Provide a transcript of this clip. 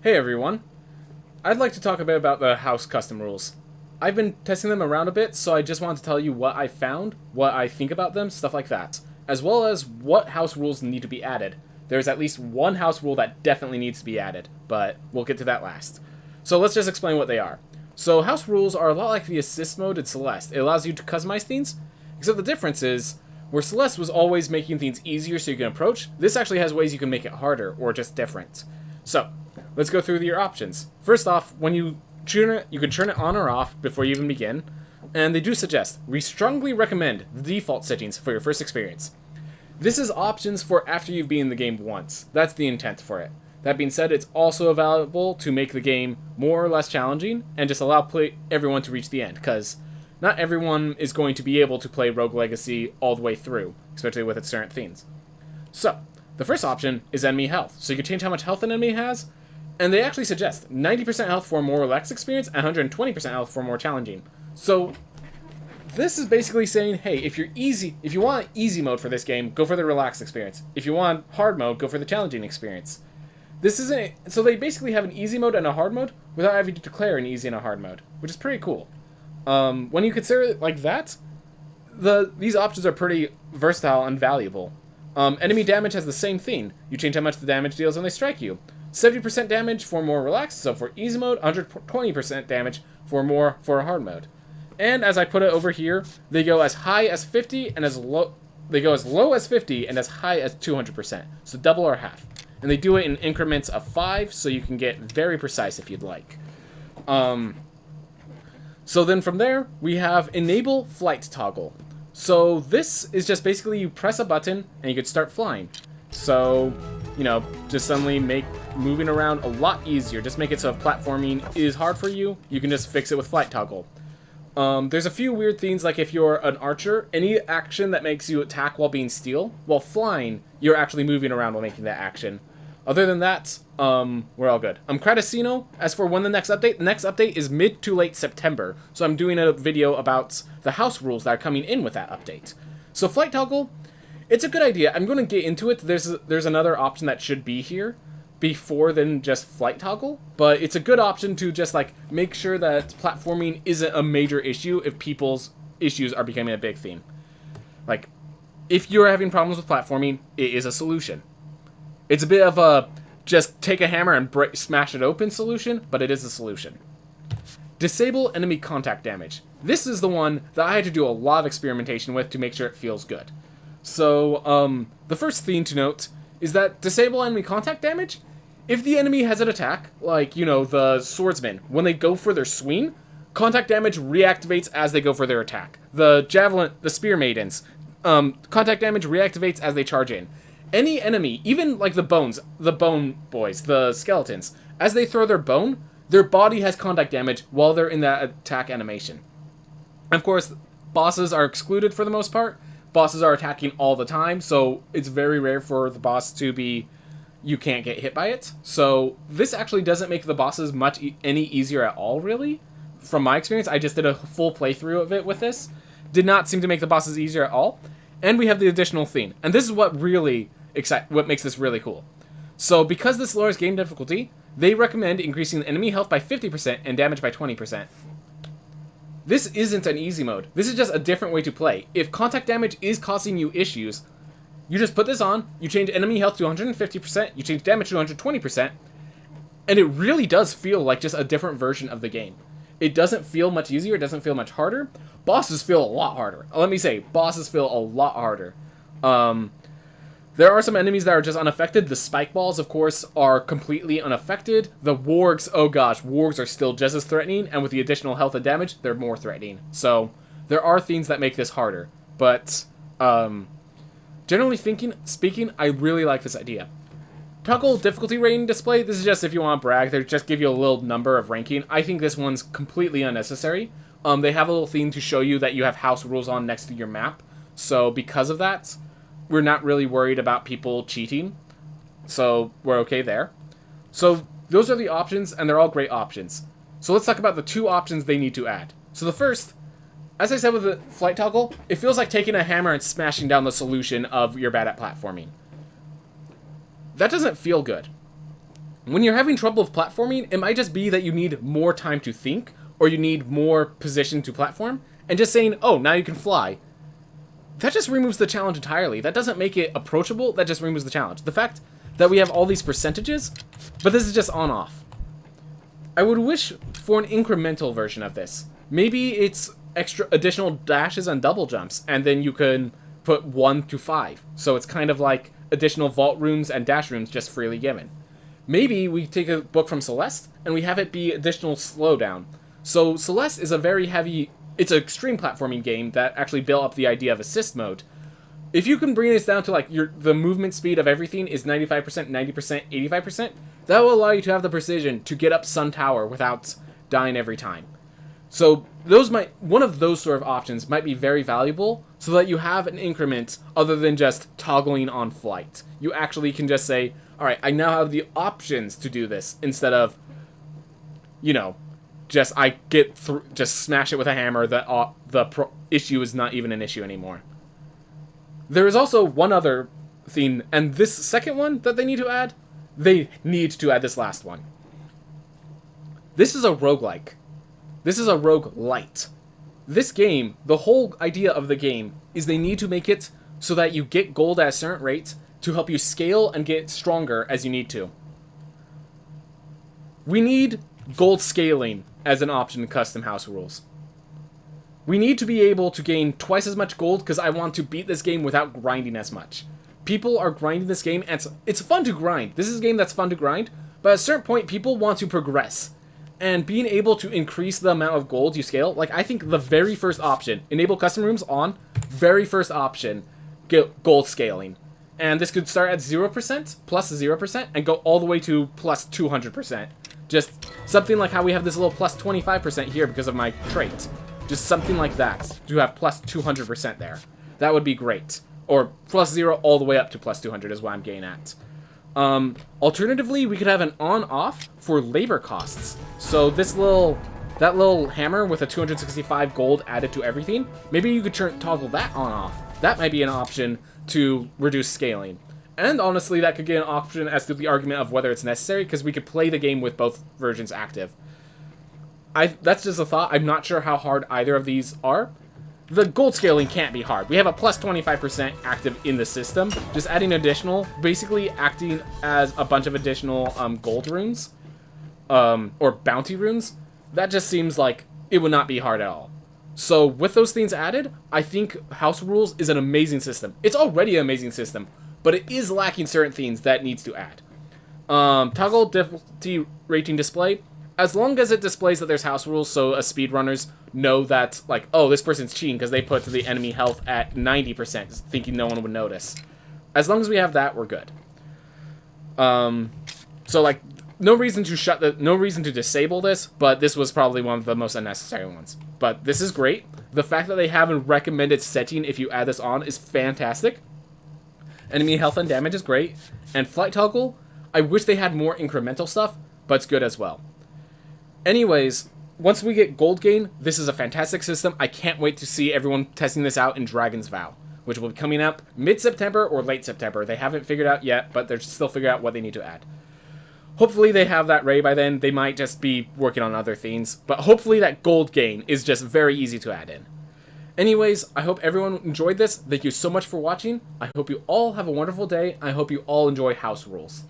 Hey everyone, I'd like to talk a bit about the house custom rules. I've been testing them around a bit, so I just wanted to tell you what I found, what I think about them, stuff like that, as well as what house rules need to be added. There's at least one house rule that definitely needs to be added, but we'll get to that last. So let's just explain what they are. So house rules are a lot like the assist mode in Celeste. It allows you to customize things, except the difference is, where Celeste was always making things easier so you can approach, this actually has ways you can make it harder, or just different. So, let's go through your options. First off, when you turn it, you can turn it on or off before you even begin, and they do suggest, we strongly recommend the default settings for your first experience. This is options for after you've been in the game once. That's the intent for it. That being said, it's also available to make the game more or less challenging, and just allow everyone to reach the end, because not everyone is going to be able to play Rogue Legacy all the way through, especially with its certain themes. So, the first option is enemy health. So you can change how much health an enemy has, and they actually suggest 90% health for a more relaxed experience and 120% health for more challenging. So, this is basically saying, hey, if you want easy mode for this game, go for the relaxed experience. If you want hard mode, go for the challenging experience. This isn't, so they basically have an easy mode and a hard mode without having to declare an easy and a hard mode, which is pretty cool. When you consider it like that, these options are pretty versatile and valuable. Enemy damage has the same thing. You change how much the damage deals when they strike you. 70% damage for more relaxed, so for easy mode, 120% damage for a hard mode. And as I put it over here, they go as high as 50 and as low. They go as low as 50 and as high as 200%, so double or half. And they do it in increments of 5, so you can get very precise if you'd like. So then from there, we have Enable Flight Toggle. So this is just basically you press a button and you can start flying. So, just suddenly make moving around a lot easier. Just make it so if platforming is hard for you, you can just fix it with Flight Toggle. There's a few weird things, like if you're an archer, any action that makes you attack while being stealth, while flying, you're actually moving around while making that action. Other than that, we're all good. Cratosino, as for when the next update is mid to late September, so I'm doing a video about the house rules that are coming in with that update. So Flight Toggle, it's a good idea. I'm going to get into it. There's another option that should be here before than just Flight Toggle, but it's a good option to just make sure that platforming isn't a major issue if people's issues are becoming a big theme. If you're having problems with platforming, it is a solution. It's a bit of a just take a hammer and smash it open solution, but it is a solution. Disable enemy contact damage. This is the one that I had to do a lot of experimentation with to make sure it feels good. So, the first thing to note is that disable enemy contact damage, if the enemy has an attack, the swordsman, when they go for their swing, contact damage reactivates as they go for their attack. The javelin, the spear maidens, contact damage reactivates as they charge in. Any enemy, even the bone boys, the skeletons, as they throw their bone, their body has contact damage while they're in that attack animation. Of course, bosses are excluded for the most part. Bosses are attacking all the time, so it's very rare for the boss to be, you can't get hit by it. So this actually doesn't make the bosses any easier at all, really. From my experience, I just did a full playthrough of it with this. Did not seem to make the bosses easier at all. And we have the additional theme. And this is what makes this really cool. So because this lowers game difficulty, they recommend increasing the enemy health by 50% and damage by 20%. This isn't an easy mode. This is just a different way to play. If contact damage is causing you issues, you just put this on, you change enemy health to 150%, you change damage to 120%, and it really does feel like just a different version of the game. It doesn't feel much easier, it doesn't feel much harder. Bosses feel a lot harder. Let me say, bosses feel a lot harder. There are some enemies that are just unaffected. The spike balls, of course, are completely unaffected. The wargs, oh gosh, wargs are still just as threatening, and with the additional health and damage, they're more threatening. So, there are things that make this harder. But, generally speaking, I really like this idea. Toggle difficulty rating display, this is just if you want to brag, they just give you a little number of ranking. I think this one's completely unnecessary. They have a little thing to show you that you have house rules on next to your map. So, because of that, we're not really worried about people cheating, so we're okay there. So those are the options, and they're all great options. So let's talk about the two options they need to add. So the first, as I said with the Flight Toggle, it feels like taking a hammer and smashing down the solution of you're bad at platforming. That doesn't feel good. When you're having trouble with platforming, it might just be that you need more time to think, or you need more position to platform, and just saying, oh, now you can fly. That just removes the challenge entirely. That doesn't make it approachable, that just removes the challenge. The fact that we have all these percentages, but this is just on-off. I would wish for an incremental version of this. Maybe it's extra additional dashes and double jumps, and then you can put 1 to 5. So it's kind of like additional vault runes and dash runes just freely given. Maybe we take a book from Celeste, and we have it be additional slowdown. So Celeste is a very heavy... It's an extreme platforming game that actually built up the idea of assist mode. If you can bring this down to like the movement speed of everything is 95%, 90%, 85%, that will allow you to have the precision to get up Sun Tower without dying every time. So one of those sort of options might be very valuable, so that you have an increment other than just toggling on flight. You actually can just say, alright, I now have the options to do this, instead of, you know, just smash it with a hammer, the issue is not even an issue anymore. There is also one other thing, and this second one that they need to add this last one. This is a roguelike. This is a roguelite. This game, the whole idea of the game, is they need to make it so that you get gold at a certain rate to help you scale and get stronger as you need to. We need gold scaling as an option in custom house rules. We need to be able to gain twice as much gold because I want to beat this game without grinding as much. People are grinding this game, and it's fun to grind. This is a game that's fun to grind, but at a certain point, people want to progress. And being able to increase the amount of gold you scale, like I think the very first option, enable custom rooms on, very first option, get gold scaling. And this could start at 0%, plus 0%, and go all the way to plus 200%. Just something like how we have this little plus 25% here because of my trait. Just something like that, to have plus 200% there. That would be great. Or plus 0 all the way up to plus 200 is what I'm getting at. Alternatively, we could have an on-off for labor costs. So that little hammer with a 265 gold added to everything, maybe you could toggle that on-off. That might be an option to reduce scaling. And honestly, that could get an option as to the argument of whether it's necessary, because we could play the game with both versions active. That's just a thought. I'm not sure how hard either of these are. The gold scaling can't be hard. We have a plus 25% active in the system. Just adding additional, basically acting as a bunch of additional gold runes, or bounty runes. That just seems like it would not be hard at all. So with those things added, I think House Rules is an amazing system. It's already an amazing system, but it is lacking certain things that needs to add. Toggle difficulty rating display. As long as it displays that there's house rules, so speedrunners know that, like, oh, this person's cheating because they put the enemy health at 90%, thinking no one would notice. As long as we have that, we're good. So, like, no reason to disable this, but this was probably one of the most unnecessary ones. But this is great. The fact that they have a recommended setting if you add this on is fantastic. Enemy health and damage is great. And flight toggle, I wish they had more incremental stuff, but it's good as well. Anyways, once we get gold gain, this is a fantastic system. I can't wait to see everyone testing this out in Dragon's Vow, which will be coming up mid-September or late September. They haven't figured out yet, but they're still figuring out what they need to add. Hopefully they have that ready by then. They might just be working on other things, but hopefully that gold gain is just very easy to add in. Anyways, I hope everyone enjoyed this. Thank you so much for watching. I hope you all have a wonderful day. I hope you all enjoy House Rules.